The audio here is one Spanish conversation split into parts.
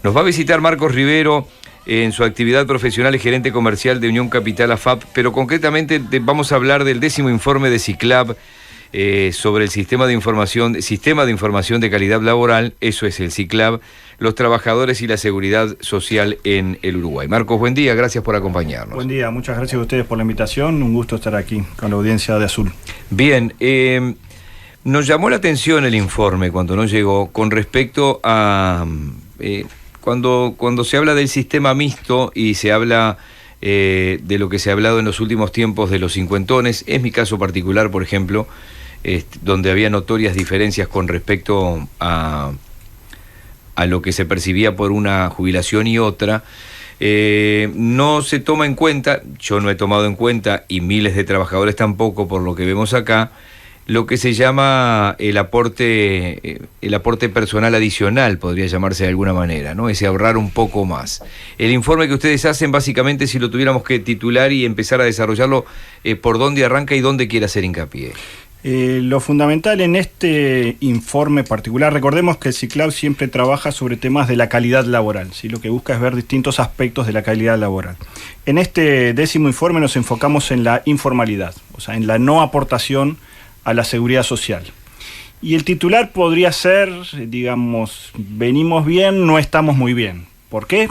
Nos va a visitar Marcos Rivero. En su actividad profesional es gerente comercial de Unión Capital AFAP, pero concretamente vamos a hablar del 10º informe de Ciclab sobre el sistema de información de calidad laboral, eso es el Ciclab, los trabajadores y la seguridad social en el Uruguay. Marcos, buen día, gracias por acompañarnos. Buen día, muchas gracias a ustedes por la invitación, un gusto estar aquí con la audiencia de Azul. Bien, nos llamó la atención el informe cuando nos llegó con respecto a... Cuando se habla del sistema mixto y se habla de lo que se ha hablado en los últimos tiempos de los cincuentones, es mi caso particular, por ejemplo, donde había notorias diferencias con respecto a lo que se percibía por una jubilación y otra, no se toma en cuenta, yo no he tomado en cuenta, y miles de trabajadores tampoco, por lo que vemos acá, lo que se llama el aporte personal adicional, podría llamarse de alguna manera, ¿no? Ese ahorrar un poco más. El informe que ustedes hacen, básicamente, si lo tuviéramos que titular y empezar a desarrollarlo, ¿por dónde arranca y dónde quiere hacer hincapié? Lo fundamental en este informe particular, recordemos que el Ciclab siempre trabaja sobre temas de la calidad laboral, ¿sí? Lo que busca es ver distintos aspectos de la calidad laboral. En este 10º informe nos enfocamos en la informalidad, o sea, en la no aportación a la seguridad social. Y el titular podría ser, digamos, venimos bien, no estamos muy bien. ¿Por qué?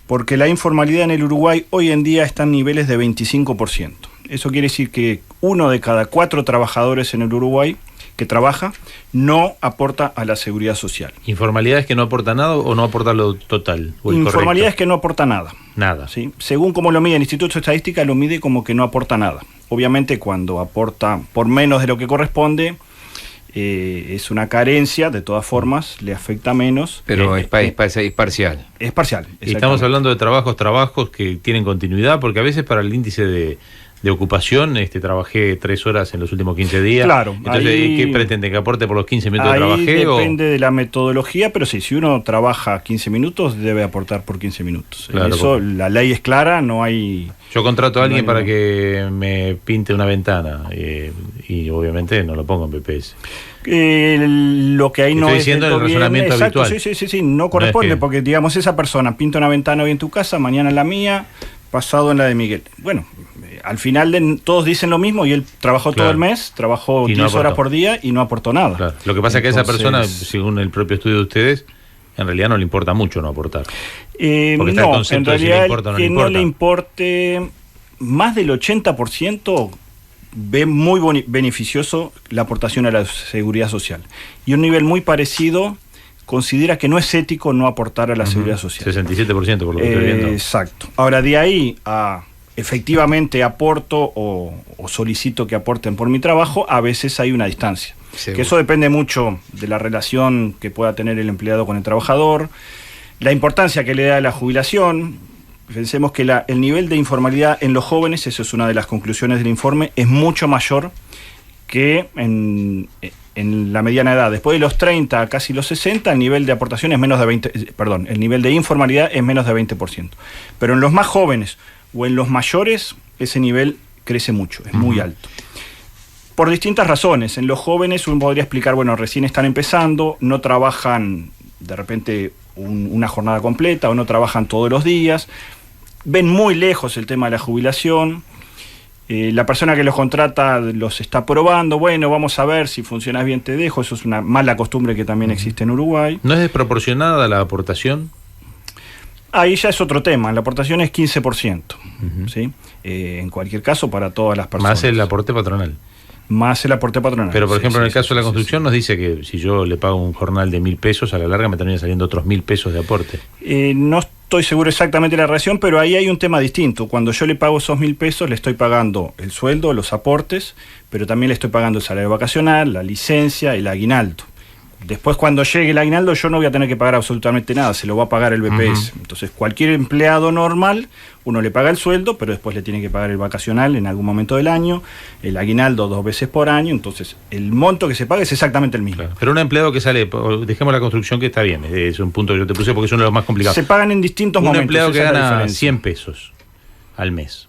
Porque la informalidad en el Uruguay hoy en día está en niveles de 25%. Eso quiere decir que 1 de cada 4 trabajadores en el Uruguay que trabaja no aporta a la seguridad social. ¿Informalidad es que no aporta nada o no aporta lo total? Informalidad es que no aporta nada. Nada. ¿Sí? Según como lo mide el Instituto de Estadística, lo mide como que no aporta nada. Obviamente cuando aporta por menos de lo que corresponde, es una carencia, de todas formas, le afecta menos. Pero es parcial. Es parcial. Y estamos hablando de trabajos que tienen continuidad, porque a veces para el índice de ocupación, trabajé 3 horas en los últimos 15 días. Claro. Entonces, ¿qué pretende? ¿Que aporte por los 15 minutos que trabajé? Depende de la metodología, pero sí, si uno trabaja 15 minutos, debe aportar por 15 minutos. Claro, eso, la ley es clara, no hay... Yo contrato a alguien para que me pinte una ventana y obviamente no lo pongo en BPS. Lo que ahí no estoy es diciendo el razonamiento exacto, habitual. Sí, no corresponde, no es que... porque digamos esa persona pinta una ventana hoy en tu casa, mañana en la mía, pasado en la de Miguel. Bueno, al final todos dicen lo mismo y él trabajó todo el mes, trabajó 10 horas por día y no aportó nada. Claro. Lo que pasa es que esa persona, según el propio estudio de ustedes, en realidad no le importa mucho no aportar. Porque no, en realidad no le importe, más del 80% ve muy beneficioso la aportación a la seguridad social. Y un nivel muy parecido considera que no es ético no aportar a la seguridad social. 67% por lo que estoy viendo. Exacto. Ahora, de ahí a efectivamente aporto o solicito que aporten por mi trabajo, a veces hay una distancia. Seguro. Que eso depende mucho de la relación que pueda tener el empleado con el trabajador, la importancia que le da la jubilación. Pensemos que el nivel de informalidad en los jóvenes, eso es una de las conclusiones del informe, es mucho mayor que en la mediana edad. Después de los 30 a casi los 60, el nivel de aportación es menos de 20%, el nivel de informalidad es menos de 20%. Pero en los más jóvenes o en los mayores, ese nivel crece mucho, es muy alto. Por distintas razones. En los jóvenes uno podría explicar, bueno, recién están empezando, no trabajan de repente una jornada completa o no trabajan todos los días, ven muy lejos el tema de la jubilación, la persona que los contrata los está probando, bueno, vamos a ver si funcionas bien te dejo, eso es una mala costumbre que también existe en Uruguay. ¿No es desproporcionada la aportación? Ahí ya es otro tema, la aportación es 15%, ¿sí? En cualquier caso para todas las personas. Más el aporte patronal. Más el aporte patronal. Pero por ejemplo en el caso de la construcción nos dice que si yo le pago un jornal de 1.000 pesos, a la larga me termina saliendo otros 1.000 pesos de aporte. No estoy seguro exactamente de la relación, pero ahí hay un tema distinto. Cuando yo le pago esos 1.000 pesos, le estoy pagando el sueldo, los aportes, pero también le estoy pagando el salario vacacional, la licencia, el aguinaldo. Después cuando llegue el aguinaldo yo no voy a tener que pagar absolutamente nada, se lo va a pagar el BPS. Entonces cualquier empleado normal, uno le paga el sueldo, pero después le tiene que pagar el vacacional en algún momento del año, el aguinaldo 2 veces por año, entonces el monto que se paga es exactamente el mismo. Claro. Pero un empleado que sale, dejemos la construcción que está bien, es un punto que yo te puse porque es uno de los más complicados. Se pagan en distintos momentos. Un empleado que gana 100 pesos al mes.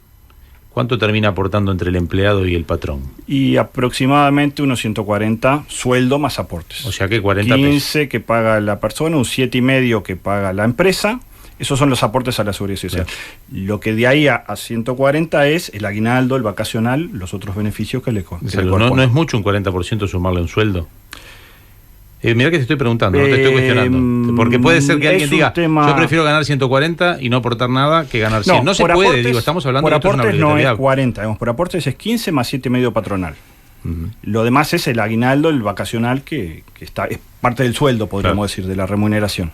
¿cuánto termina aportando entre el empleado y el patrón? Y aproximadamente unos 140 sueldo más aportes. O sea que 40 15 pesos. Que paga la persona, un 7,5 que paga la empresa. Esos son los aportes a la seguridad social. Claro. Lo que de ahí a 140 es el aguinaldo, el vacacional, los otros beneficios que le corresponden. ¿No es mucho un 40% sumarle un sueldo? Mirá que te estoy preguntando, no te estoy cuestionando. Porque puede ser que alguien diga, yo prefiero ganar 140 y no aportar nada que ganar 100. No se puede, aportes, digo, estamos hablando de por aportes no es 40, digamos, por aportes es 15 más 7,5 patronal. Lo demás es el aguinaldo, el vacacional, que está, es parte del sueldo, podríamos decir, de la remuneración.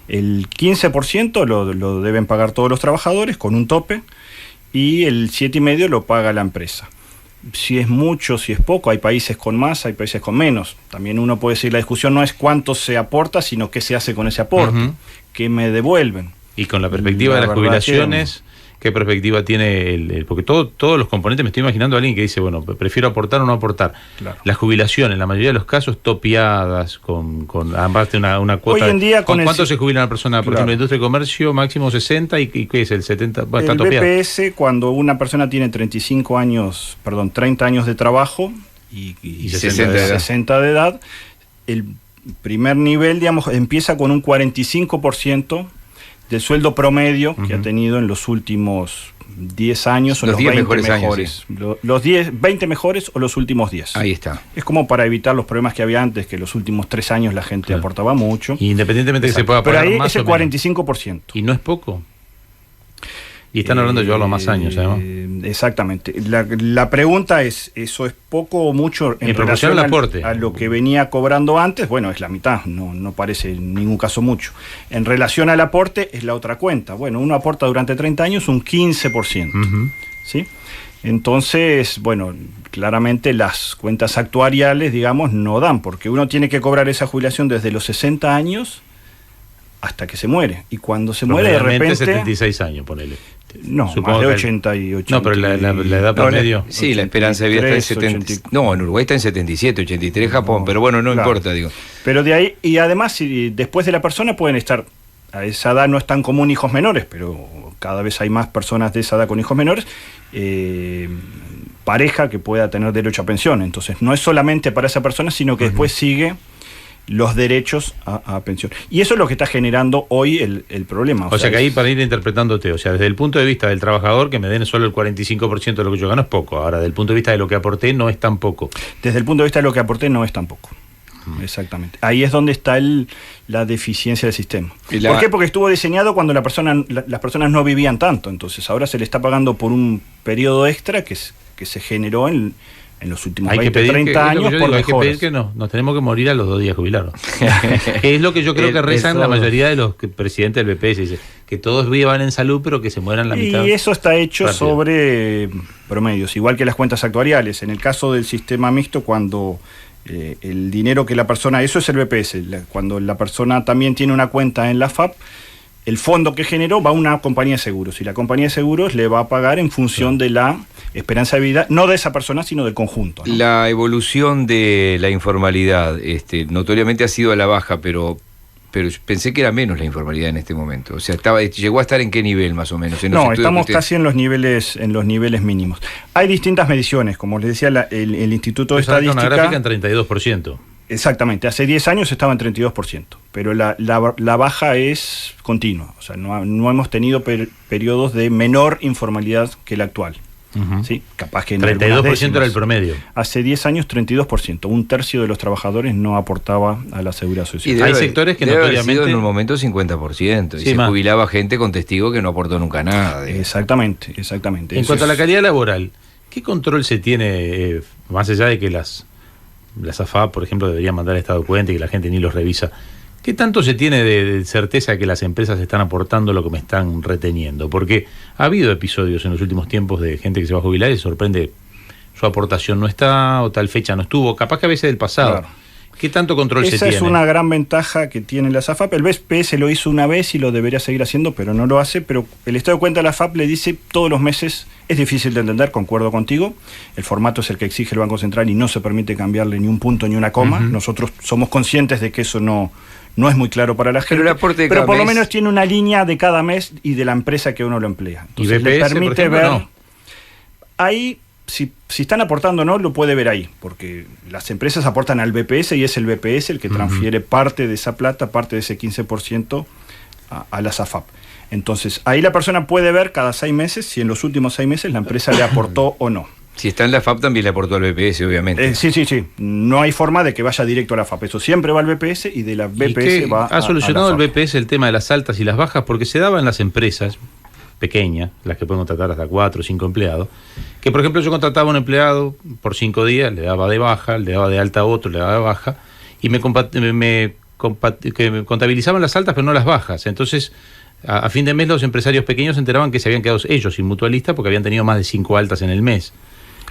El 15% lo deben pagar todos los trabajadores con un tope y el 7,5 lo paga la empresa. Si es mucho, si es poco, hay países con más, hay países con menos. También uno puede decir, la discusión no es cuánto se aporta, sino qué se hace con ese aporte, qué me devuelven. Y con la perspectiva de las jubilaciones, ¿qué perspectiva tiene porque todos los componentes? Me estoy imaginando a alguien que dice, bueno, prefiero aportar o no aportar. Claro. Las jubilaciones, en la mayoría de los casos, topiadas, con aparte una cuota. Hoy en día ¿Con cuánto se jubila una persona? Por ejemplo, en industria y comercio, máximo 60, ¿y qué es el 70? Bueno, el BPS, cuando una persona tiene 30 años de trabajo y 60 de edad, el primer nivel, digamos, empieza con un 45% del sueldo promedio que ha tenido en los últimos 10 años o los 20 mejores. Años, sí. Los 20 mejores o los últimos 10. Ahí está. Es como para evitar los problemas que había antes, que los últimos 3 años la gente aportaba mucho. Independientemente de que se pueda pagar pero ahí más es el 45%. ¿Y no es poco? Y están hablando de llevarlo a más años, ¿no? Exactamente. La pregunta es, ¿eso es poco o mucho en relación a lo que venía cobrando antes? Bueno, es la mitad, no parece en ningún caso mucho. En relación al aporte, es la otra cuenta. Bueno, uno aporta durante 30 años un 15%. ¿Sí? Entonces, bueno, claramente las cuentas actuariales, digamos, no dan, porque uno tiene que cobrar esa jubilación desde los 60 años hasta que se muere. Y cuando se muere, de repente... 76 años, ponele. No, supongo más de 80 y 80. No, pero la edad promedio. Sí, la esperanza de vida está en 70. No, en Uruguay está en 77, 83 en Japón, pero bueno, no importa, digo. Pero de ahí, y además, si después de la persona pueden estar, a esa edad no es tan común hijos menores, pero cada vez hay más personas de esa edad con hijos menores, pareja que pueda tener derecho a pensión. Entonces, no es solamente para esa persona, sino que después sigue los derechos a pensión. Y eso es lo que está generando hoy el problema. O sea que ahí, para ir interpretándote, o sea, desde el punto de vista del trabajador, que me den solo el 45% de lo que yo gano es poco. Ahora, desde el punto de vista de lo que aporté, no es tan poco. Desde el punto de vista de lo que aporté, no es tan poco. Exactamente. Ahí es donde está la deficiencia del sistema. ¿Por qué? Porque estuvo diseñado cuando las personas no vivían tanto. Entonces, ahora se le está pagando por un periodo extra que se generó en los últimos 20, 30 años por mejoras. Hay que pedir que nos tenemos que morir a los 2 días jubilados. Es lo que yo creo que rezan la mayoría de los presidentes del BPS. Dice, que todos vivan en salud, pero que se mueran la mitad. Y eso está hecho rápido, sobre promedios, igual que las cuentas actuariales. En el caso del sistema mixto, cuando el dinero que la persona... Eso es el BPS. Cuando la persona también tiene una cuenta en la FAP, el fondo que generó va a una compañía de seguros, y la compañía de seguros le va a pagar en función de la esperanza de vida, no de esa persona, sino del conjunto, ¿no? La evolución de la informalidad notoriamente ha sido a la baja, pero pensé que era menos la informalidad en este momento. O sea, llegó a estar en qué nivel más o menos. No, estamos casi en los niveles mínimos. Hay distintas mediciones, como les decía, el Instituto de Estadística... una gráfica en 32%. Exactamente, hace 10 años estaba en 32%, pero la baja es continua, o sea, no hemos tenido periodos de menor informalidad que el actual. ¿Sí? Capaz que en 32% era el promedio. Hace 10 años 32%, un tercio de los trabajadores no aportaba a la seguridad social. Y hay sectores que notoriamente en un momento 50%, y se jubilaba gente con testigo que no aportó nunca nada. Exactamente. En cuanto a la calidad laboral, ¿qué control se tiene, más allá de que las AFAP, por ejemplo, deberían mandar estado cuenta y que la gente ni los revisa? ¿Qué tanto se tiene de certeza que las empresas están aportando lo que me están reteniendo? Porque ha habido episodios en los últimos tiempos de gente que se va a jubilar y se sorprende, su aportación no está o tal fecha no estuvo, capaz que a veces del pasado. Claro. ¿Qué tanto control se tiene? Esa es una gran ventaja que tiene la AFAP. El BPS lo hizo una vez y lo debería seguir haciendo, pero no lo hace. Pero el estado de cuenta de la AFAP le dice todos los meses, es difícil de entender, concuerdo contigo, el formato es el que exige el Banco Central y no se permite cambiarle ni un punto ni una coma. Nosotros somos conscientes de que eso no es muy claro para la gente, pero por lo menos tiene una línea de cada mes y de la empresa que uno lo emplea. Entonces, ¿Y BPS, le permite ver... No. ahí, si están aportando o no, lo puede ver ahí, porque las empresas aportan al BPS y es el BPS el que transfiere parte de esa plata, parte de ese 15% a las AFAP. Entonces, ahí la persona puede ver cada 6 meses si en los últimos 6 meses la empresa le aportó o no. Si está en la AFAP también le aportó al BPS, obviamente. Sí. No hay forma de que vaya directo a la AFAP. Eso siempre va al BPS y de la BPS va a ¿Ha solucionado a la el BPS el tema de las altas y las bajas? Porque se daba en las empresas pequeñas, las que pueden contratar hasta 4 o 5 empleados, que por ejemplo yo contrataba a un empleado por 5 días, le daba de baja, le daba de alta a otro, le daba de baja, y me contabilizaban las altas pero no las bajas. Entonces, a fin de mes los empresarios pequeños se enteraban que se habían quedado ellos sin mutualista porque habían tenido más de 5 altas en el mes.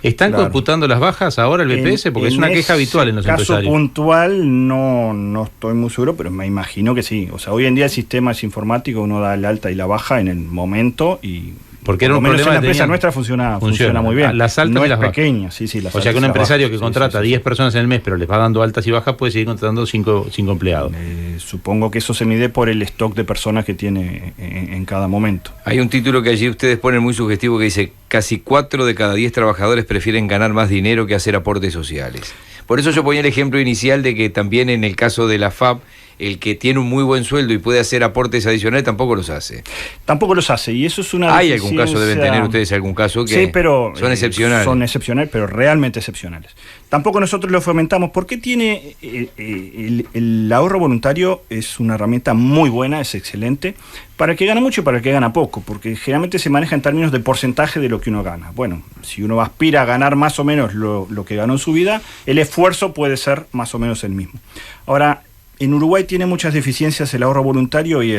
¿Están computando las bajas ahora el BPS? Porque es una queja habitual en los empresarios. En caso puntual no estoy muy seguro, pero me imagino que sí. O sea, hoy en día el sistema es informático, uno da la alta y la baja en el momento y... Porque era un menos problema en la empresa nuestra funciona muy bien. Las altas no y las es bajas. Pequeña, sí, las o sea que un empresario que contrata 10 personas en el mes, pero les va dando altas y bajas, puede seguir contratando 5 empleados. Supongo que eso se mide por el stock de personas que tiene en cada momento. Hay un título que allí ustedes ponen muy sugestivo que dice: casi 4 de cada 10 trabajadores prefieren ganar más dinero que hacer aportes sociales. Por eso yo ponía el ejemplo inicial de que también en el caso de la FAP, el que tiene un muy buen sueldo y puede hacer aportes adicionales tampoco los hace. Tampoco los hace, y eso es una ¿Hay algún caso, deben tener ustedes algún caso que sí, pero, son excepcionales? Son excepcionales, pero realmente excepcionales. Tampoco nosotros lo fomentamos, porque tiene el ahorro voluntario es una herramienta muy buena, es excelente, para el que gana mucho y para el que gana poco, porque generalmente se maneja en términos de porcentaje de lo que uno gana. Bueno, si uno aspira a ganar más o menos lo que ganó en su vida, el esfuerzo puede ser más o menos el mismo. Ahora, en Uruguay tiene muchas deficiencias el ahorro voluntario y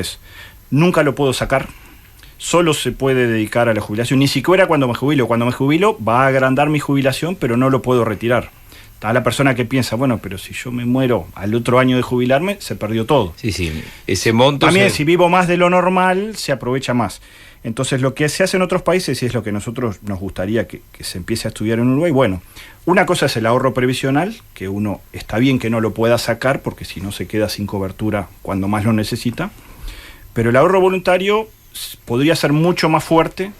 nunca lo puedo sacar, solo se puede dedicar a la jubilación, ni siquiera cuando me jubilo. Cuando me jubilo va a agrandar mi jubilación, pero no lo puedo retirar. Está la persona que piensa, bueno, pero si yo me muero al otro año de jubilarme, se perdió todo. Sí, ese monto... También si vivo más de lo normal, se aprovecha más. Entonces lo que se hace en otros países, y es lo que nosotros nos gustaría que se empiece a estudiar en Uruguay, bueno, una cosa es el ahorro previsional, que uno está bien que no lo pueda sacar, porque si no se queda sin cobertura cuando más lo necesita, pero el ahorro voluntario podría ser mucho más fuerte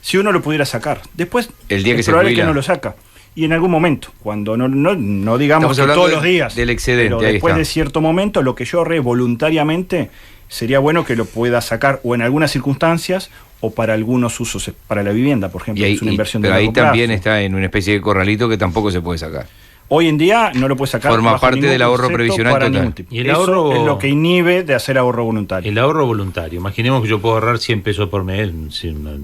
si uno lo pudiera sacar. Después el día que es se probable jubila, que no lo saca. Y en algún momento, cuando no digamos que todos los días, del excedente, pero después de cierto momento, lo que yo ahorré voluntariamente, sería bueno que lo pueda sacar o en algunas circunstancias o para algunos usos, para la vivienda, por ejemplo, es una inversión de pero ahí largo plazo. también está en una especie de corralito que tampoco se puede sacar. Hoy en día no lo puede sacar. Forma parte del ahorro previsional total. Y el Eso ahorro es lo que inhibe de hacer ahorro voluntario. El ahorro voluntario. Imaginemos que yo puedo ahorrar 100 pesos por mes,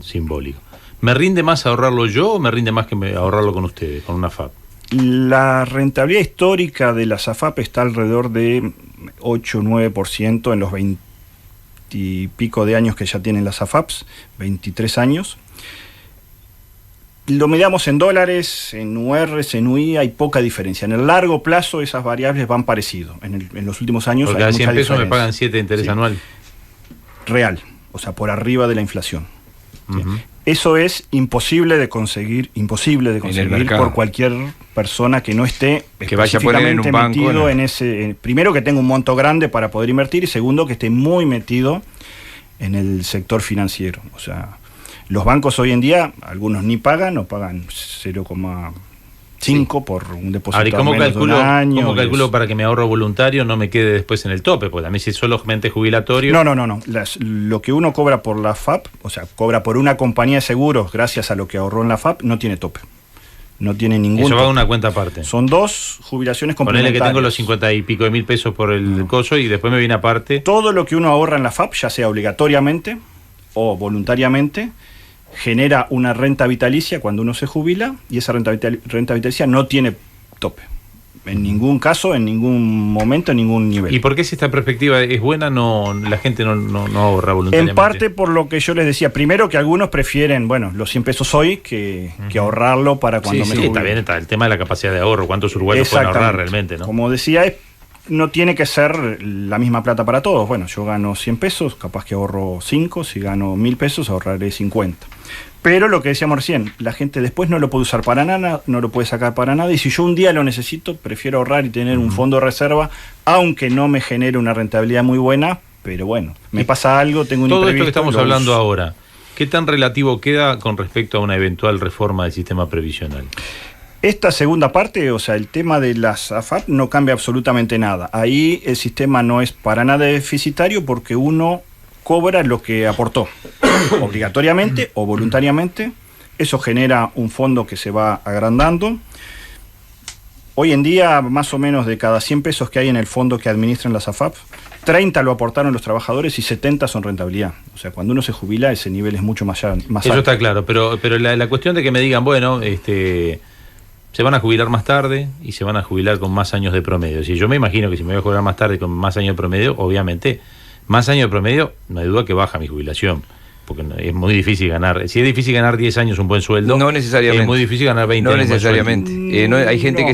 simbólico. ¿Me rinde más ahorrarlo yo o me rinde más que ahorrarlo con ustedes, con una FAP? La rentabilidad histórica de las AFAP está alrededor de 8 o 9% en los 20 y pico de años que ya tienen las AFAPs, 23 años. Lo midamos en dólares, en URs, en UI, hay poca diferencia. En el largo plazo esas variables van parecido. En los últimos años porque hay cada 100 mucha pesos diferencia. me pagan 7 de interés anual. Real, o sea, por arriba de la inflación. ¿Sí? Uh-huh. Eso es imposible de conseguir por cualquier persona que no esté que vaya a poner en un banco, metido ¿no? en ese. Primero, que tenga un monto grande para poder invertir, y segundo, que esté muy metido en el sector financiero. O sea, los bancos hoy en día, algunos ni pagan, o pagan 0,5 por un depósito. Ahora, ¿y cómo menos calculo, de un año, cómo calculo para que mi ahorro voluntario no me quede después en el tope? Porque a mí si es solamente jubilatorio... No. Lo que uno cobra por la FAP, o sea, cobra por una compañía de seguros gracias a lo que ahorró en la FAP, no tiene tope. No tiene ningún Eso va a tope. una cuenta aparte. Son 2 jubilaciones complementarias. Ponele que tengo los 50 y pico de mil pesos por el coso y después me viene aparte. Todo lo que uno ahorra en la FAP, ya sea obligatoriamente o voluntariamente, genera una renta vitalicia cuando uno se jubila, y esa renta vitalicia no tiene tope. En ningún caso, en ningún momento, en ningún nivel. ¿Y por qué si esta perspectiva es buena, la gente no ahorra voluntariamente? En parte por lo que yo les decía. Primero, que algunos prefieren, los 100 pesos hoy que ahorrarlo para cuando me jubile. Está bien, está el tema de la capacidad de ahorro. ¿Cuántos uruguayos pueden ahorrar realmente, no? Como decía, no tiene que ser la misma plata para todos. Bueno, yo gano 100 pesos, capaz que ahorro 5. Si gano 1.000 pesos, ahorraré 50. Pero lo que decíamos recién, la gente después no lo puede usar para nada, no lo puede sacar para nada, y si yo un día lo necesito, prefiero ahorrar y tener un fondo de reserva, aunque no me genere una rentabilidad muy buena, pero bueno, me pasa algo, tengo un todo imprevisto. esto que estamos hablando ahora, ¿Qué tan relativo queda con respecto a una eventual reforma del sistema previsional? Esta segunda parte, o sea, el tema de las AFAP no cambia absolutamente nada. Ahí el sistema no es para nada deficitario porque uno cobra lo que aportó, obligatoriamente o voluntariamente. Eso genera un fondo que se va agrandando. Hoy en día, más o menos de cada 100 pesos que hay en el fondo que administran las AFAP, 30 lo aportaron los trabajadores y 70 son rentabilidad. O sea, cuando uno se jubila, ese nivel es mucho más alto. Eso está claro, pero la cuestión de que me digan, bueno, se van a jubilar más tarde y se van a jubilar con más años de promedio. Si yo me imagino que si me voy a jubilar más tarde con más años de promedio, obviamente, más años de promedio, no hay duda que baja mi jubilación. Porque es muy difícil ganar. Si es difícil ganar 10 años un buen sueldo, no necesariamente. Es muy difícil ganar 20 no años. No necesariamente. Hay gente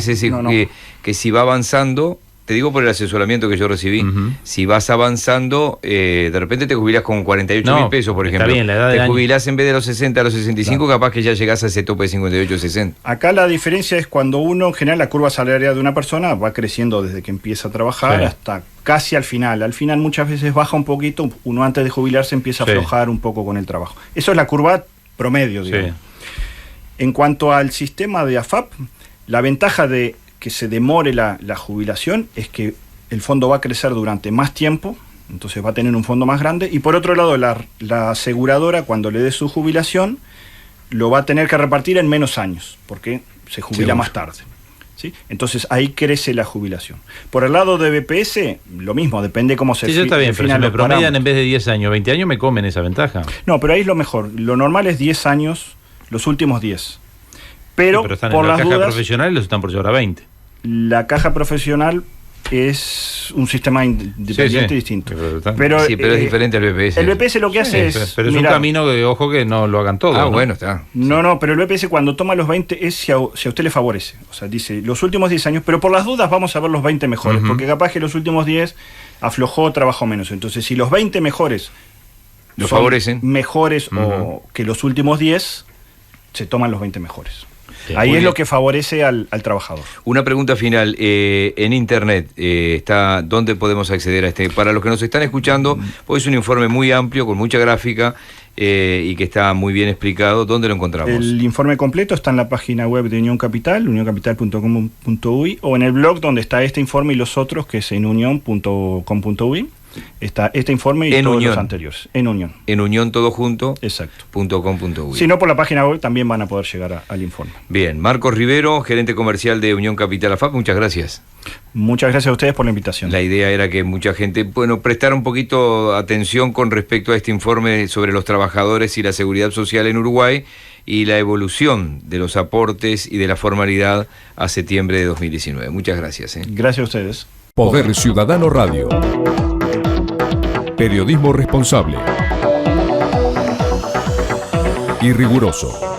que si va avanzando, te digo por el asesoramiento que yo recibí, si vas avanzando, de repente te jubilás con 48.000 pesos, por ejemplo. Bien, la edad te jubilás en vez de los 60 a los 65, claro. capaz que ya llegás a ese tope de 58, 60. Acá la diferencia es cuando uno, en general, la curva salarial de una persona va creciendo desde que empieza a trabajar hasta casi al final. Al final muchas veces baja un poquito, uno antes de jubilarse empieza a aflojar un poco con el trabajo. Eso es la curva promedio, digamos. En cuanto al sistema de AFAP, la ventaja de que se demore la jubilación es que el fondo va a crecer durante más tiempo, entonces va a tener un fondo más grande, y por otro lado la aseguradora, cuando le dé su jubilación, lo va a tener que repartir en menos años, porque se jubila más tarde. ¿Sí? Entonces ahí crece la jubilación. Por el lado de BPS, lo mismo, depende cómo se defina. Sí, está bien, pero si me promedian en vez de 10 años, 20 años, me comen esa ventaja. No, pero ahí es lo mejor. Lo normal es 10 años, los últimos 10. Pero están por en la las caja dudas, profesional y los están por llevar a 20. La caja profesional es un sistema independiente distinto. Pero es diferente al BPS. El BPS lo que hace es... Pero es un camino de ojo que no lo hagan todo. Bueno, está. No, pero el BPS cuando toma los 20 es si a usted le favorece. O sea, dice los últimos 10 años, pero por las dudas vamos a ver los 20 mejores, porque capaz que los últimos 10 aflojó, trabajó menos. Entonces, si los 20 mejores lo favorecen, mejores o que los últimos 10, se toman los 20 mejores. Ahí es lo que favorece al trabajador. Una pregunta final. En internet, ¿dónde podemos acceder a este? Para los que nos están escuchando, pues es un informe muy amplio, con mucha gráfica y que está muy bien explicado. ¿Dónde lo encontramos? El informe completo está en la página web de Unión Capital, unioncapital.com.uy, o en el blog donde está este informe y los otros, que es en unión.com.uy. Está este informe y todos los anteriores. En Unión. En Unión todo junto. Exacto. .com.uy. Si no, por la página web también van a poder llegar al informe. Bien. Marcos Rivero, gerente comercial de Unión Capital AFAP, muchas gracias. Muchas gracias a ustedes por la invitación. La idea era que mucha gente, prestara un poquito atención con respecto a este informe sobre los trabajadores y la seguridad social en Uruguay y la evolución de los aportes y de la formalidad a septiembre de 2019. Muchas gracias. Gracias a ustedes. Poder Ciudadano Radio. Periodismo responsable y riguroso.